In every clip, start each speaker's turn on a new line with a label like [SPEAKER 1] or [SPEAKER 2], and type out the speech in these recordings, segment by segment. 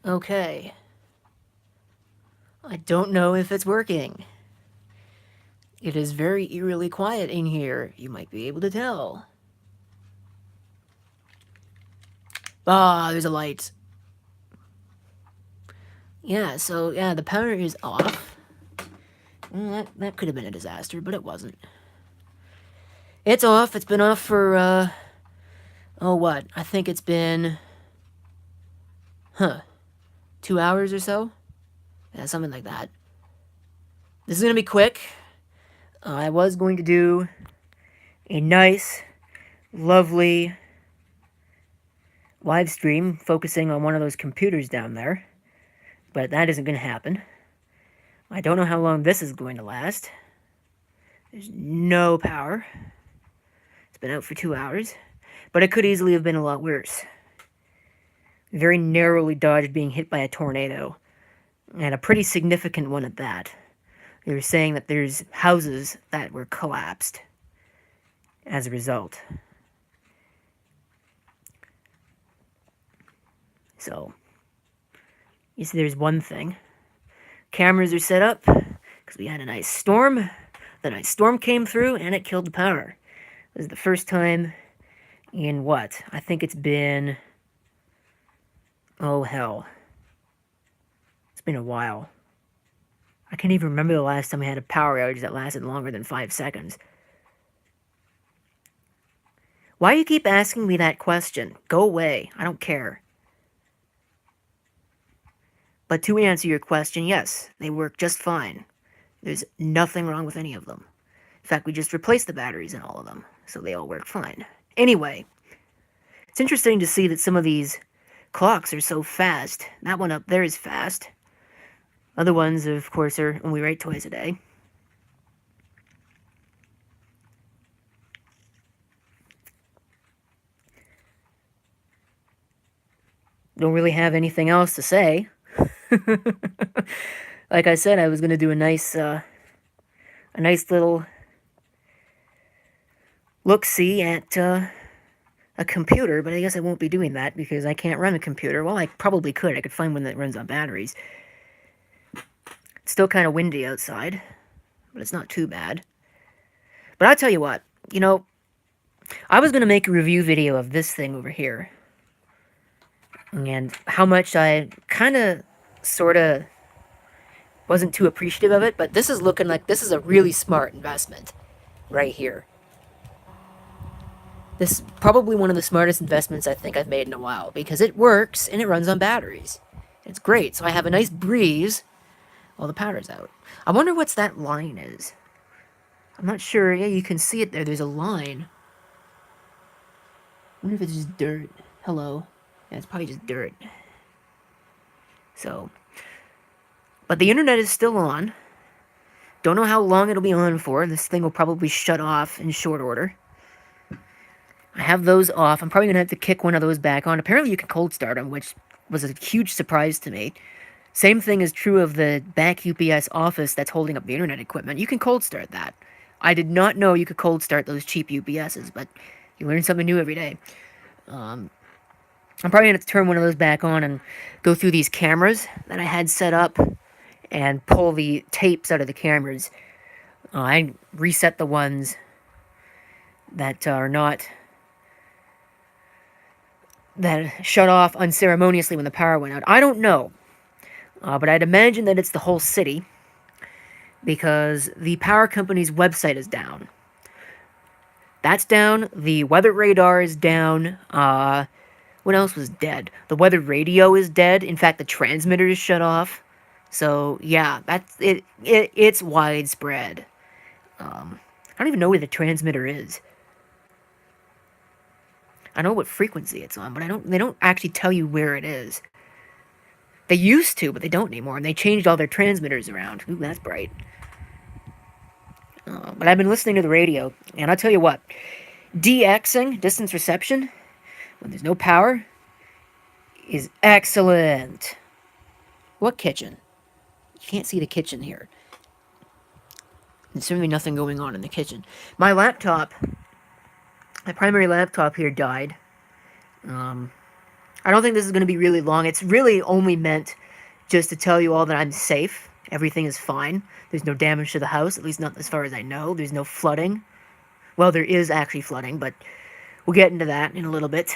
[SPEAKER 1] Okay. I don't know if it's working. It is very eerily quiet in here. You might be able to tell. Ah, there's a light. Yeah, so, yeah, the power is off. That could have been a disaster, but it wasn't. It's off. It's been off for, oh, what? I think it's been, 2 hours or so? Yeah, something like that. This is gonna be quick. I was going to do a nice, lovely live stream focusing on one of those computers down there, but that isn't going to happen. I don't know how long this is going to last. There's no power. It's been out for 2 hours, but it could easily have been a lot worse. Very narrowly dodged being hit by a tornado, and a pretty significant one at that. They were saying that there's houses that were collapsed as a result. So, you see, there's one thing. Cameras are set up because we had a nice storm. The nice storm came through and it killed the power. This is the first time in what? I think it's been... oh, hell. It's been a while. I can't even remember the last time we had a power outage that lasted longer than 5 seconds. Why do you keep asking me that question? Go away. I don't care. But to answer your question, yes, they work just fine. There's nothing wrong with any of them. In fact, we just replaced the batteries in all of them, so they all work fine. Anyway, it's interesting to see that some of these clocks are so fast. That one up there is fast. Other ones, of course, are only right twice a day. Don't really have anything else to say. Like I said, I was gonna do a nice little look-see at a computer, but I guess I won't be doing that because I can't run a computer. Well, I probably could. I could find one that runs on batteries. It's still kind of windy outside, but it's not too bad. But I'll tell you what, you know, I was gonna make a review video of this thing over here, and how much I kind of, sort of, wasn't too appreciative of it, but this is looking like this is a really smart investment right here. This is probably one of the smartest investments I think I've made in a while, because it works and it runs on batteries. It's great, so I have a nice breeze while the power's out. I wonder what's that line is. I'm not sure. Yeah, you can see it there. There's a line. I wonder if it's just dirt. Hello. Yeah, it's probably just dirt. So, but the internet is still on. Don't know how long it'll be on for. This thing will probably shut off in short order. I have those off. I'm probably going to have to kick one of those back on. Apparently you can cold start them, which was a huge surprise to me. Same thing is true of the back UPS office that's holding up the internet equipment. You can cold start that. I did not know you could cold start those cheap UPSs, but you learn something new every day. I'm probably going to turn one of those back on and go through these cameras that I had set up and pull the tapes out of the cameras. I reset the ones that are not... that shut off unceremoniously when the power went out. I don't know, but I'd imagine that it's the whole city, because the power company's website is down. That's down. The weather radar is down. What else was dead? The weather radio is dead. In fact, the transmitter is shut off. So, yeah, that's it. It's widespread. I don't even know where the transmitter is. I know what frequency it's on, but they don't actually tell you where it is. They used to, but they don't anymore, and they changed all their transmitters around. Ooh, that's bright. But I've been listening to the radio, and I'll tell you what, DXing, distance reception, when there's no power, is excellent. What kitchen? You can't see the kitchen here. There's certainly nothing going on in the kitchen. My laptop, my primary laptop here died. I don't think this is going to be really long. It's really only meant just to tell you all that I'm safe. Everything is fine. There's no damage to the house, at least not as far as I know. There's no flooding. Well, there is actually flooding, but we'll get into that in a little bit.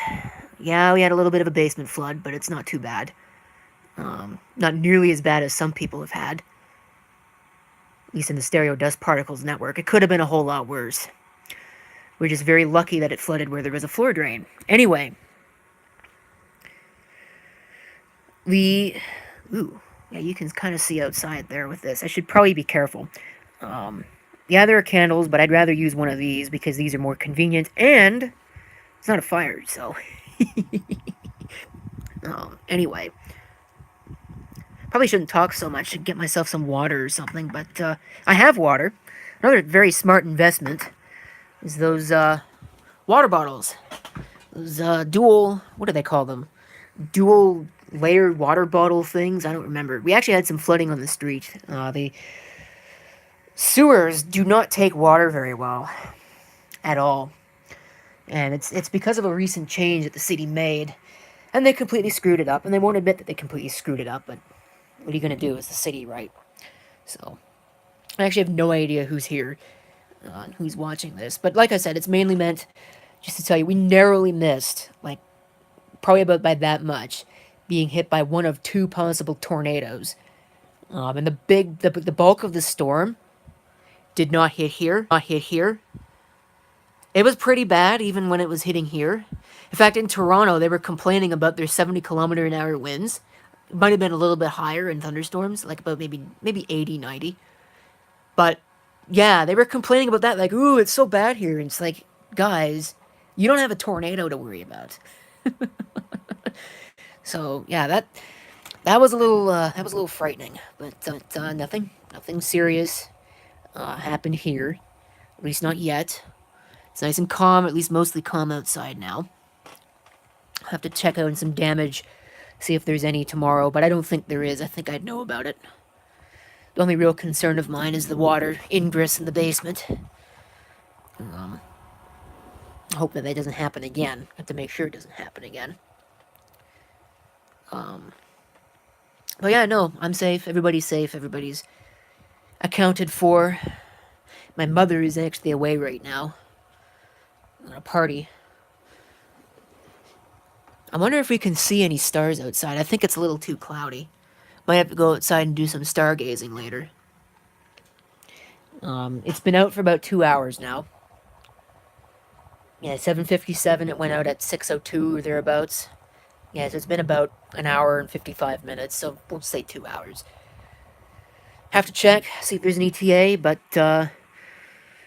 [SPEAKER 1] Yeah, we had a little bit of a basement flood, but it's not too bad. Not nearly as bad as some people have had. At least in the stereo dust particles network. It could have been a whole lot worse. We're just very lucky that it flooded where there was a floor drain. Anyway. Ooh, yeah, you can kind of see outside there with this. I should probably be careful. Yeah, there are candles, but I'd rather use one of these because these are more convenient, and it's not a fire, so... Anyway. Probably shouldn't talk so much. Should get myself some water or something, but, I have water. Another very smart investment is those, water bottles. Those, dual... What do they call them? Dual layered water bottle things. I don't remember. We actually had some flooding on the street. The sewers do not take water very well at all, and it's because of a recent change that the city made, and they completely screwed it up. And they won't admit that they completely screwed it up, but what are you gonna do? It's the city, right? So I actually have no idea who's here, who's watching this, but like I said, it's mainly meant just to tell you we narrowly missed, like, probably about by that much, being hit by one of two possible tornadoes. And the bulk of the storm did not hit here. It was pretty bad even when it was hitting here. In fact, in Toronto, they were complaining about their 70-kilometer-an-hour winds. It might have been a little bit higher in thunderstorms, like about maybe 80, 90. But, yeah, they were complaining about that, like, ooh, it's so bad here. And it's like, guys, you don't have a tornado to worry about. So yeah, that was a little frightening, but nothing serious happened here, at least not yet. It's nice and calm, at least mostly calm outside now. I'll have to check out some damage, see if there's any tomorrow, but I don't think there is. I think I'd know about it. The only real concern of mine is the water ingress in the basement. I hope that doesn't happen again. I have to make sure it doesn't happen again. But yeah, no, I'm safe. Everybody's safe. Everybody's accounted for. My mother is actually away right now on a party. I wonder if we can see any stars outside. I think it's a little too cloudy. Might have to go outside and do some stargazing later. It's been out for about 2 hours now. Yeah, 7:57. It went out at 6:02 or thereabouts. Yeah, so it's been about an hour and 55 minutes, so we'll say 2 hours. Have to check, see if there's an ETA, but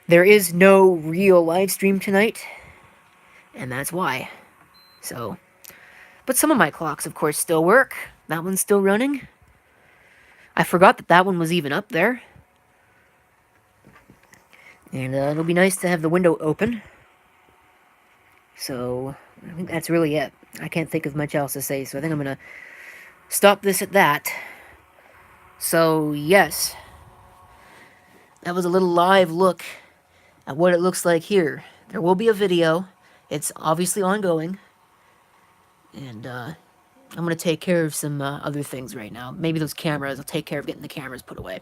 [SPEAKER 1] there is no real live stream tonight, and that's why. So, but some of my clocks, of course, still work. That one's still running. I forgot that one was even up there. And it'll be nice to have the window open. So, I think that's really it. I can't think of much else to say, so I think I'm going to stop this at that. So, yes. That was a little live look at what it looks like here. There will be a video. It's obviously ongoing. And, I'm going to take care of some other things right now. Maybe those cameras. I'll take care of getting the cameras put away.